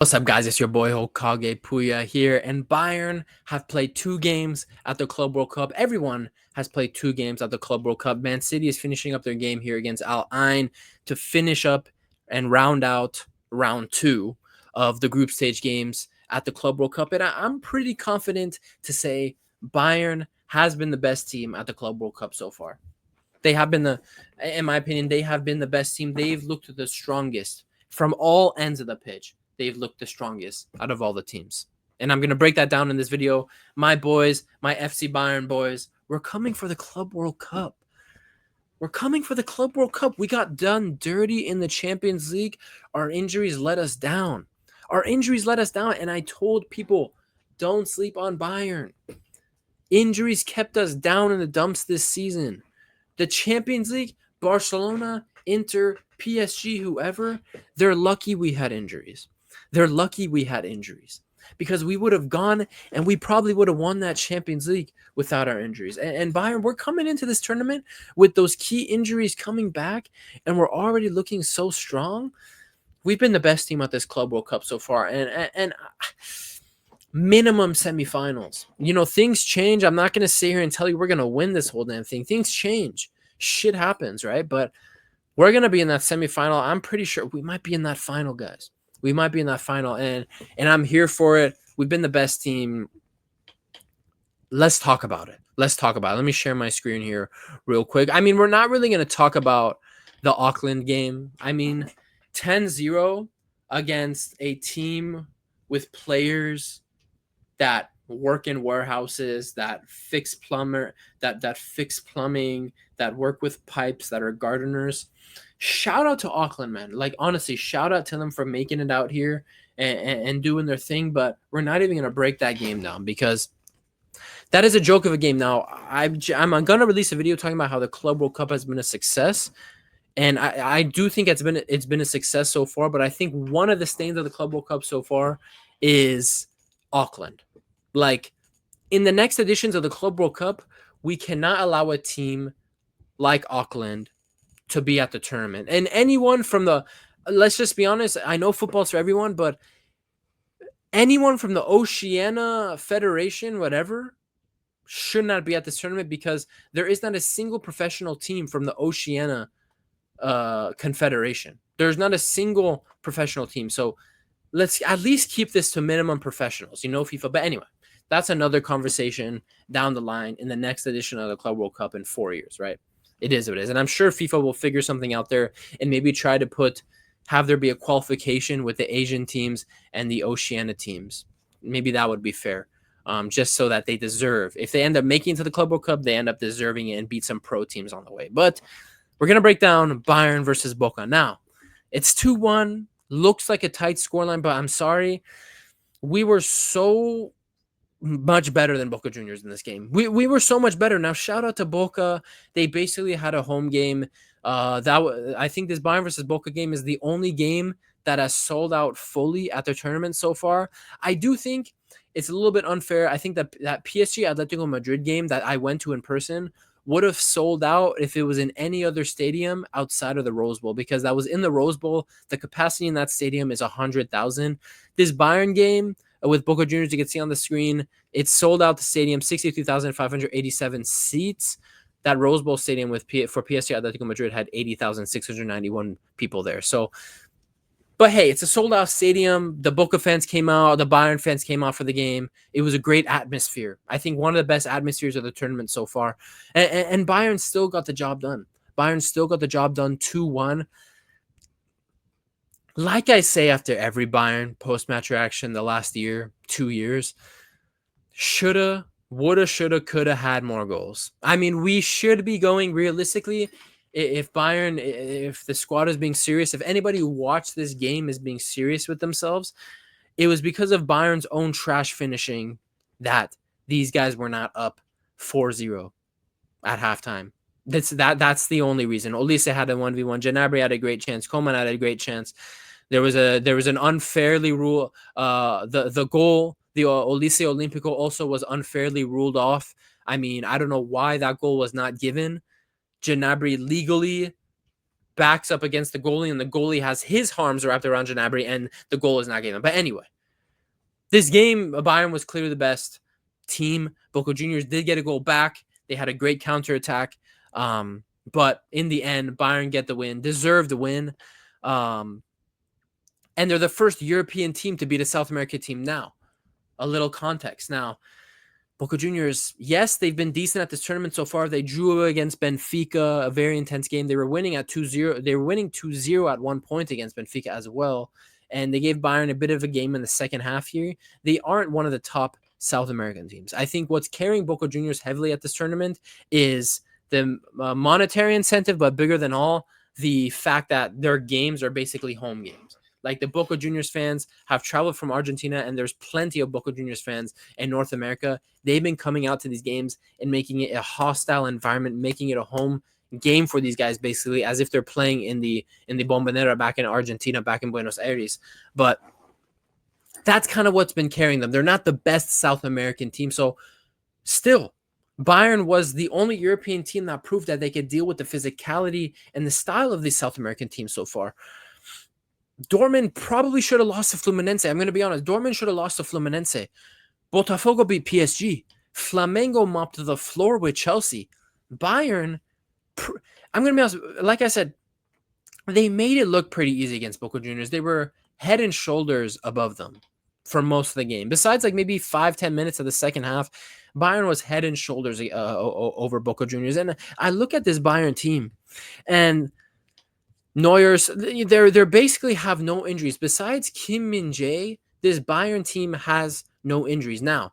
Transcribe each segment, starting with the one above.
What's up, guys? It's your boy Hokage Puya here, and Bayern have played 2 games at the Club World Cup. Everyone has played 2 games at the Club World Cup. Man City is finishing up their game here against Al Ain to finish up and round out round 2 of the group stage games at the Club World Cup. And I'm pretty confident to say Bayern has been the best team at the Club World Cup so far. They have been in my opinion, they have been the best team. They've looked the strongest from all ends of the pitch. They've looked the strongest out of all the teams. And I'm going to break that down in this video. My boys, my FC Bayern boys, we're coming for the Club World Cup. We're coming for the Club World Cup. We got done dirty in the Champions League. Our injuries let us down. And I told people, don't sleep on Bayern. Injuries kept us down in the dumps this season. The Champions League, Barcelona, Inter, PSG, whoever, they're lucky we had injuries. Because we would have gone and we probably would have won that Champions League without our injuries. And Bayern, we're coming into this tournament with those key injuries coming back, and we're already looking so strong. We've been the best team at this Club World Cup so far, and minimum semifinals. Things change. I'm not going to sit here and tell you we're going to win this whole damn thing. Things change. Shit happens, right? But we're going to be in that semifinal. I'm pretty sure we might be in that final, guys. We might be in that final, and I'm here for it. We've been the best team. Let's talk about it. Let me share my screen here real quick. I mean, we're not really going to talk about the Auckland game. I mean, 10-0 against a team with players that work in warehouses, that fix plumbing, that work with pipes, that are gardeners. Shout out to Auckland, man. Like, honestly, shout out to them for making it out here and doing their thing. But we're not even going to break that game down because that is a joke of a game. Now, I'm going to release a video talking about how the Club World Cup has been a success. And I do think it's been a success so far. But I think one of the stains of the Club World Cup so far is Auckland. Like, in the next editions of the Club World Cup, we cannot allow a team like Auckland to be at the tournament. And anyone from let's just be honest, I know football's for everyone, but anyone from the Oceania Federation, whatever, should not be at this tournament because there is not a single professional team from the Oceania Confederation. There's not a single professional team. So let's at least keep this to minimum professionals, FIFA. But anyway, that's another conversation down the line in the next edition of the Club World Cup in 4 years, right? It is what it is. And I'm sure FIFA will figure something out there and maybe try to have there be a qualification with the Asian teams and the Oceania teams. Maybe that would be fair, just so that they deserve. If they end up making it to the Club World Cup, they end up deserving it and beat some pro teams on the way. But we're going to break down Bayern versus Boca. Now, it's 2-1. Looks like a tight scoreline, but I'm sorry. We were so much better than Boca Juniors in this game. We were so much better. Now, shout out to Boca. They basically had a home game. I think this Bayern versus Boca game is the only game that has sold out fully at the tournament so far. I do think it's a little bit unfair. I think that PSG Atletico Madrid game that I went to in person would have sold out if it was in any other stadium outside of the Rose Bowl, because that was in the Rose Bowl. The capacity in that stadium is 100,000. This Bayern game with Boca Juniors, you can see on the screen, it sold out the stadium, 63,587 seats. That Rose Bowl stadium for PSG Atletico Madrid had 80,691 people there. So, but hey, it's a sold out stadium. The Boca fans came out. The Bayern fans came out for the game. It was a great atmosphere. I think one of the best atmospheres of the tournament so far. And Bayern still got the job done. 2-1. Like I say after every Bayern post-match reaction the last 2 years, shoulda, woulda, shoulda, coulda had more goals. I mean, we should be going realistically. If the squad is being serious, if anybody who watched this game is being serious with themselves, it was because of Bayern's own trash finishing that these guys were not up 4-0 at halftime. That's the only reason. Olise had a 1v1. Gnabry had a great chance. Coman had a great chance. There was an unfairly rule. The goal, the Olise Olympico, also was unfairly ruled off. I mean, I don't know why that goal was not given. Gnabry legally backs up against the goalie, and the goalie has his arms wrapped around Gnabry, and the goal is not getting him. But anyway, this game, Bayern was clearly the best team. Boca Juniors did get a goal back. They had a great counterattack. But in the end, Bayern get the win, deserved the win. And they're the first European team to beat a South American team now. A little context. Now, Boca Juniors, yes, they've been decent at this tournament so far. They drew against Benfica, a very intense game. They were winning at 2-0. They were winning 2-0 at one point against Benfica as well. And they gave Bayern a bit of a game in the second half here. They aren't one of the top South American teams. I think what's carrying Boca Juniors heavily at this tournament is the monetary incentive, but bigger than all, the fact that their games are basically home games. Like the Boca Juniors fans have traveled from Argentina, and there's plenty of Boca Juniors fans in North America. They've been coming out to these games and making it a hostile environment, making it a home game for these guys, basically, as if they're playing in the Bombonera back in Argentina, back in Buenos Aires. But that's kind of what's been carrying them. They're not the best South American team. So still, Bayern was the only European team that proved that they could deal with the physicality and the style of these South American teams so far. Dortmund probably should have lost to Fluminense. I'm going to be honest. Dortmund should have lost to Fluminense. Botafogo beat PSG. Flamengo mopped the floor with Chelsea. Bayern, I'm going to be honest. Like I said, they made it look pretty easy against Boca Juniors. They were head and shoulders above them for most of the game. Besides like maybe 5-10 minutes of the second half, Bayern was head and shoulders over Boca Juniors. And I look at this Bayern team, and Neuer's, they basically have no injuries. Besides Kim Min-jae, this Bayern team has no injuries. Now,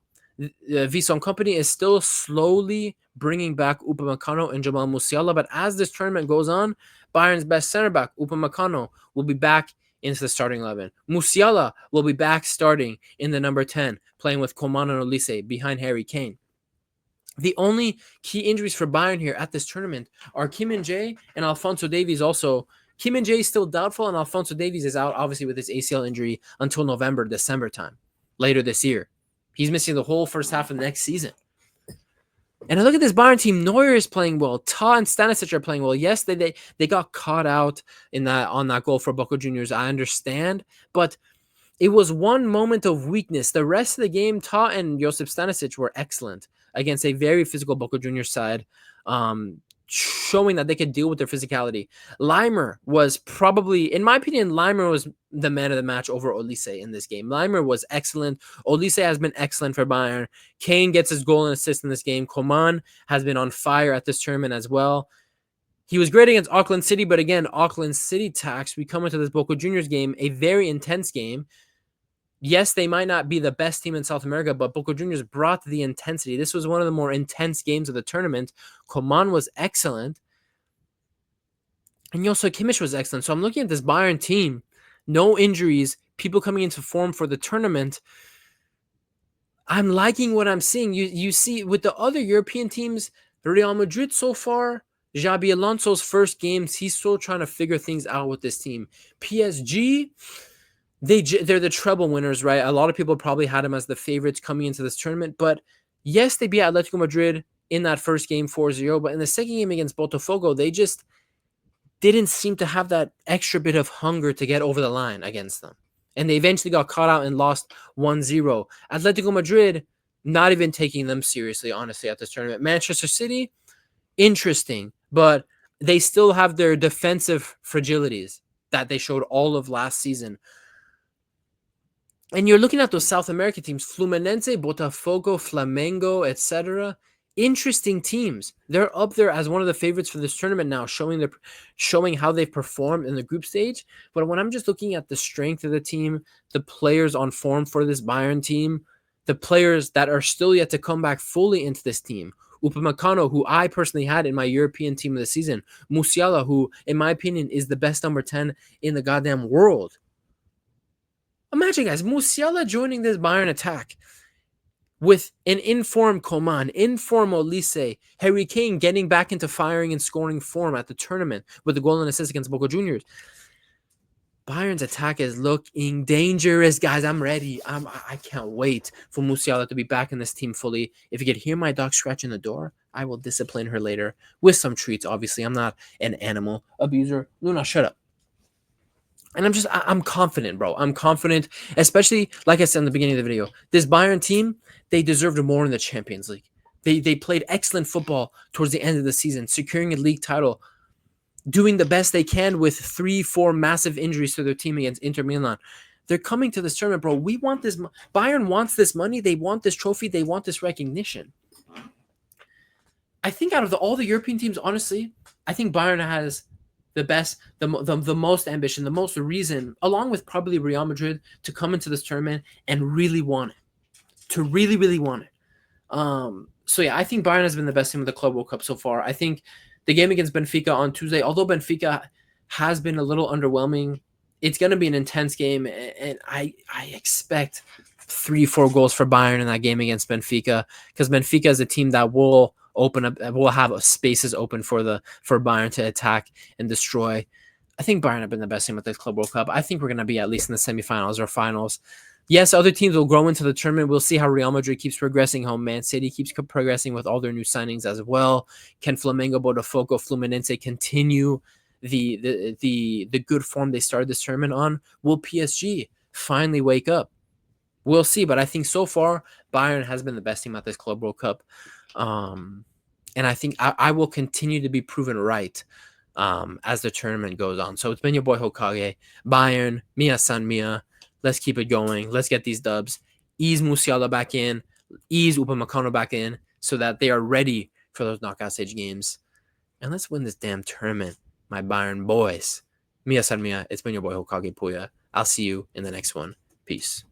Vision Company is still slowly bringing back Upamecano and Jamal Musiala, but as this tournament goes on, Bayern's best center back, Upamecano, will be back into the starting 11. Musiala will be back starting in the number 10, playing with Coman and Olise behind Harry Kane. The only key injuries for Bayern here at this tournament are Kim Min-jae and Alphonso Davies also. Kim Min-jae is still doubtful, and Alphonso Davies is out, obviously, with his ACL injury until November, December time, later this year. He's missing the whole first half of the next season. And I look at this Bayern team. Neuer is playing well. Ta and Stanisic are playing well. Yes, they got caught out on that goal for Boca Juniors. I understand, but it was one moment of weakness. The rest of the game, Ta and Josip Stanisic were excellent against a very physical Boca Juniors side, showing that they could deal with their physicality. Leimer was probably, in my opinion, Leimer was the man of the match over Olise in this game. Leimer was excellent. Olise has been excellent for Bayern. Kane gets his goal and assist in this game. Coman has been on fire at this tournament as well. He was great against Auckland City, but again, Auckland City tax. We come into this Boca Juniors game, a very intense game. Yes, they might not be the best team in South America, but Boca Juniors brought the intensity. This was one of the more intense games of the tournament. Coman was excellent. And Joshua Kimmich was excellent. So I'm looking at this Bayern team. No injuries. People coming into form for the tournament. I'm liking what I'm seeing. You see, with the other European teams, Real Madrid so far, Xabi Alonso's first games, he's still trying to figure things out with this team. PSG... They're the treble winners, right? A lot of people probably had them as the favorites coming into this tournament. But yes, they beat Atletico Madrid in that first game 4-0. But in the second game against Botafogo, they just didn't seem to have that extra bit of hunger to get over the line against them. And they eventually got caught out and lost 1-0. Atletico Madrid, not even taking them seriously, honestly, at this tournament. Manchester City, interesting. But they still have their defensive fragilities that they showed all of last season. And you're looking at those South American teams, Fluminense, Botafogo, Flamengo, etc. Interesting teams. They're up there as one of the favorites for this tournament now, showing how they've performed in the group stage. But when I'm just looking at the strength of the team, the players on form for this Bayern team, the players that are still yet to come back fully into this team, Upamecano, who I personally had in my European team of the season, Musiala, who, in my opinion, is the best number 10 in the goddamn world. Imagine, guys, Musiala joining this Bayern attack with an informed Coman, informed Olise, Harry Kane getting back into firing and scoring form at the tournament with the goal and assist against Boca Juniors. Bayern's attack is looking dangerous, guys. I'm ready. I can't wait for Musiala to be back in this team fully. If you could hear my dog scratching the door, I will discipline her later with some treats. Obviously, I'm not an animal abuser. Luna, shut up. And I'm confident, bro. I'm confident, especially like I said in the beginning of the video. This Bayern team, they deserved more in the Champions League. They played excellent football towards the end of the season, securing a league title, doing the best they can with 3-4 massive injuries to their team against Inter Milan. They're coming to this tournament, bro. We want this. Bayern wants this money. They want this trophy. They want this recognition. I think out of all the European teams, honestly, I think Bayern has the best, the most ambition, the most reason, along with probably Real Madrid, to come into this tournament and really want it, to really, really want it. So yeah, I think Bayern has been the best team of the Club World Cup so far. I think the game against Benfica on Tuesday, although Benfica has been a little underwhelming, it's going to be an intense game, and I expect 3-4 goals for Bayern in that game against Benfica, because Benfica is a team that will open up, will have spaces open for Bayern to attack and destroy. I think Bayern have been the best team at this Club World Cup. I think we're going to be at least in the semifinals or finals. Yes, other teams will grow into the tournament. We'll see how Real Madrid keeps progressing, how Man City keeps progressing with all their new signings as well. Can Flamengo, Botafogo, Fluminense continue the good form they started this tournament on? Will PSG finally wake up? We'll see, but I think so far Bayern has been the best team at this Club World Cup, and I think I will continue to be proven right as the tournament goes on. So it's been your boy Hokage, Bayern, Mia San Mia. Let's keep it going. Let's get these dubs. Ease Musiala back in. Ease Upamecano back in so that they are ready for those knockout stage games. And let's win this damn tournament, my Bayern boys. Mia San Mia. It's been your boy Hokage Puya. I'll see you in the next one. Peace.